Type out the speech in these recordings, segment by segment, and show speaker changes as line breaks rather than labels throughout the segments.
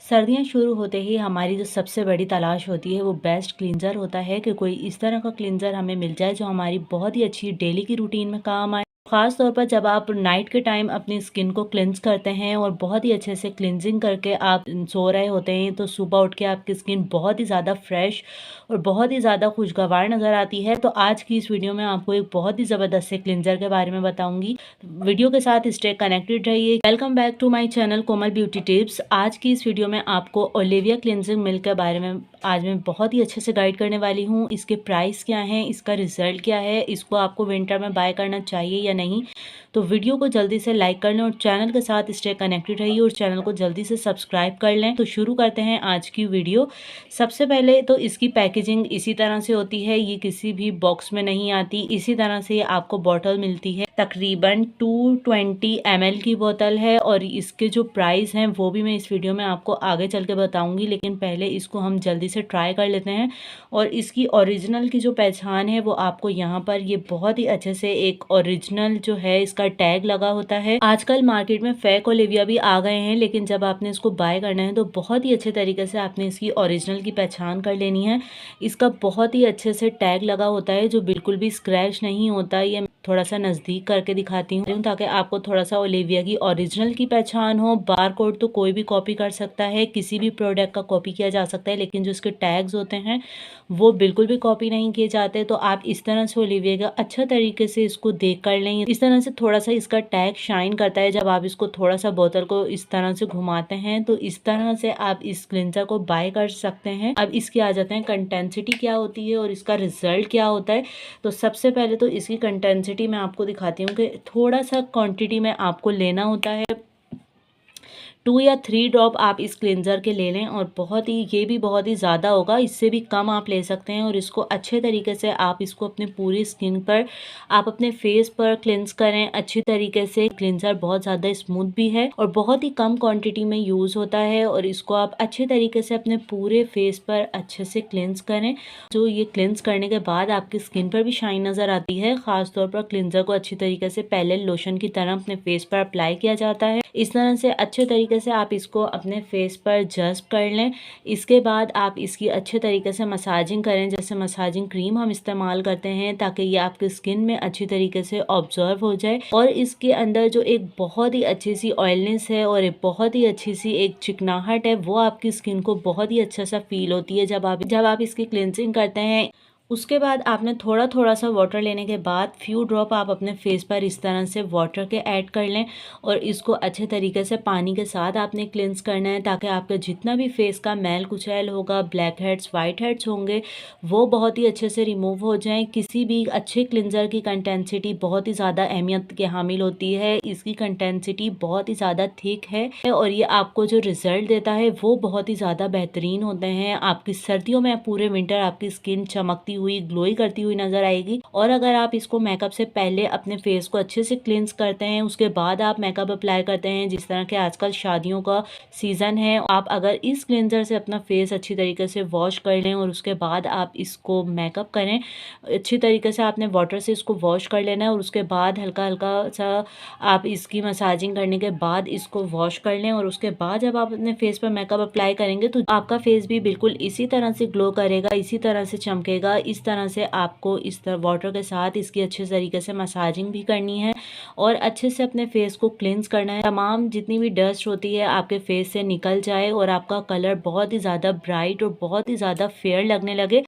सर्दियाँ शुरू होते ही हमारी जो सबसे बड़ी तलाश होती है वो बेस्ट क्लींजर होता है कि कोई इस तरह का क्लींजर हमें मिल जाए जो हमारी बहुत ही अच्छी डेली की रूटीन में काम आए। ख़ास तौर पर जब आप नाइट के टाइम अपनी स्किन को क्लेंस करते हैं और बहुत ही अच्छे से क्लिनजिंग करके आप सो रहे होते हैं, तो सुबह उठ के आपकी स्किन बहुत ही ज़्यादा फ्रेश और बहुत ही ज़्यादा खुशगवार नज़र आती है। तो आज की इस वीडियो में आपको एक बहुत ही ज़बरदस्त से क्लिंजर के बारे में बताऊंगी। वीडियो के साथ स्टे कनेक्टेड रहिए। Welcome back to my channel Komal beauty tips. आज की इस वीडियो में आपको ओलिविया क्लिनजिंग मिल्क के बारे में आज मैं बहुत ही अच्छे से गाइड करने वाली हूँ। इसके प्राइस क्या हैं, इसका रिजल्ट क्या है, इसको आपको विंटर में बाय करना चाहिए या नहीं। तो वीडियो को जल्दी से लाइक कर लें और चैनल के साथ स्टे कनेक्टेड रहिए और चैनल को जल्दी से सब्सक्राइब कर लें। तो शुरू करते हैं आज की वीडियो। सबसे पहले तो इसकी पैकेजिंग इसी तरह से होती है, ये किसी भी बॉक्स में नहीं आती। इसी तरह से आपको बॉटल मिलती है, तकरीबन 220 ml की बोतल है और इसके जो प्राइस हैं वो भी मैं इस वीडियो में आपको आगे चल के बताऊंगी, लेकिन पहले इसको हम जल्दी से ट्राई कर लेते हैं। और इसकी ओरिजिनल की जो पहचान है वो आपको यहाँ पर ये बहुत ही अच्छे से एक ओरिजिनल जो है इसका टैग लगा होता है। आजकल मार्केट में फेक ओलिविया भी आ गए हैं, लेकिन जब आपने इसको बाय करना है तो बहुत ही अच्छे तरीके से आपने इसकी ओरिजिनल की पहचान कर लेनी है। इसका बहुत ही अच्छे से टैग लगा होता है जो बिल्कुल भी स्क्रैच नहीं होता। ये थोड़ा सा नज़दीक करके दिखाती हूँ ताकि आपको थोड़ा सा ओलिविया की ओरिजिनल की पहचान हो। बार कोड तो कोई भी कॉपी कर सकता है, किसी भी प्रोडक्ट का कॉपी किया जा सकता है, लेकिन जो इसके टैग्स होते हैं वो बिल्कुल भी कॉपी नहीं किए जाते। तो आप इस तरह से ओलिविया का अच्छा तरीके से इसको देख कर लें। इस तरह से थोड़ा सा इसका टैग शाइन करता है जब आप इसको थोड़ा सा बोतल को इस तरह से घुमाते हैं, तो इस तरह से आप इस क्लिंजर को बाय कर सकते हैं। अब इसके आ जाते हैं कंटेंसिटी क्या होती है और इसका रिजल्ट क्या होता है। तो सबसे पहले तो इसकी कंटेंसिटी मैं आपको दिखाती हूँ कि थोड़ा सा क्वांटिटी में आपको लेना होता है। 2 या 3 ड्रॉप आप इस क्लिंजर के ले लें और ये भी बहुत ही ज़्यादा होगा, इससे भी कम आप ले सकते हैं। और इसको अच्छे तरीके से आप इसको अपने पूरी स्किन पर, आप अपने फेस पर क्लिंज करें अच्छी तरीके से। क्लिंजर बहुत ज़्यादा स्मूथ भी है और बहुत ही कम क्वांटिटी में यूज़ होता है और इसको आप अच्छे तरीके से अपने पूरे फेस पर अच्छे से क्लिंज करें। जो ये क्लिंज करने के बाद आपकी स्किन पर भी शाइन नज़र आती है। ख़ासतौर पर क्लिंजर को अच्छी तरीके से पहले लोशन की तरह अपने फेस पर अप्लाई किया जाता है। इस तरह से अच्छे तरीके से आप इसको अपने फेस पर जस्ट कर लें। इसके बाद आप इसकी अच्छे तरीके से मसाजिंग करें, जैसे मसाजिंग क्रीम हम इस्तेमाल करते हैं, ताकि ये आपकी स्किन में अच्छी तरीके से ऑब्जर्व हो जाए। और इसके अंदर जो एक बहुत ही अच्छी सी ऑयलनेस है और एक बहुत ही अच्छी सी एक चिकनाहट है, वो आपकी स्किन को बहुत ही अच्छा सा फील होती है जब आप इसकी क्लिनजिंग करते हैं। उसके बाद आपने थोड़ा थोड़ा सा वाटर लेने के बाद फ्यू ड्रॉप आप अपने फेस पर इस तरह से वाटर के ऐड कर लें और इसको अच्छे तरीके से पानी के साथ आपने क्लिंस करना है, ताकि आपका जितना भी फेस का मैल कुचैल होगा, ब्लैक हेड्स वाइट हेड्स होंगे, वो बहुत ही अच्छे से रिमूव हो जाएं। किसी भी अच्छे क्लिंजर की कंटेंसिटी बहुत ही ज़्यादा अहमियत के हामिल होती है। इसकी कंटेंसिटी बहुत ही ज़्यादा थिक है और ये आपको जो रिजल्ट देता है वो बहुत ही ज़्यादा बेहतरीन होते हैं। आपकी सर्दियों में पूरे विंटर आपकी स्किन चमकती हुई, ग्लोई करती हुई नजर आएगी। और अगर आप इसको मेकअप से पहले अपने फेस को अच्छे से क्लींस करते हैं, उसके बाद आप मेकअप अप्लाई करते हैं, जिस तरह के आजकल शादियों का सीजन है, आप अगर इस क्लींजर से अपना फेस अच्छी तरीके से वॉश कर लें और उसके बाद आप इसको मेकअप करें, अच्छी तरीके से आपने वाटर से इसको वॉश कर लेना है और उसके बाद हल्का हल्का सा आप इसकी मसाजिंग करने के बाद इसको वॉश कर लें। और उसके बाद जब आप अपने फेस पर मेकअप अप्लाई करेंगे तो आपका फेस भी बिल्कुल इसी तरह से ग्लो करेगा, इसी तरह से चमकेगा। इस तरह से आपको इस तरह वाटर के साथ इसकी अच्छे तरीके से मसाजिंग भी करनी है और अच्छे से अपने फेस को क्लींस करना है। तमाम जितनी भी डस्ट होती है आपके फेस से निकल जाए और आपका कलर बहुत ही ज़्यादा ब्राइट और बहुत ही ज़्यादा फेयर लगने लगे।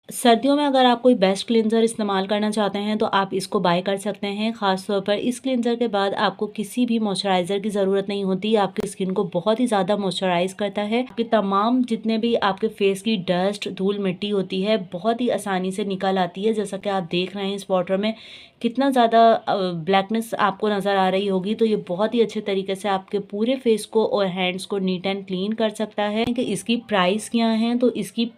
सर्दियों में अगर आप कोई बेस्ट क्लींजर इस्तेमाल करना चाहते हैं तो आप इसको बाय कर सकते हैं। ख़ास तौर पर इस क्लींजर के बाद आपको किसी भी मॉइस्चराइज़र की ज़रूरत नहीं होती। आपकी स्किन को बहुत ही ज़्यादा मॉइस्चराइज करता है। आपके तमाम जितने भी आपके फेस की डस्ट, धूल मिट्टी होती है, बहुत ही आसानी से निकल आती है। जैसा कि आप देख रहे हैं इस वाटर में कितना ज़्यादा ब्लैकनेस आपको नज़र आ रही होगी, तो ये बहुत ही अच्छे तरीके से आपके पूरे फेस को और हैंड्स को नीट एंड क्लीन कर सकता है। कि इसकी प्राइस क्या है, तो इसकी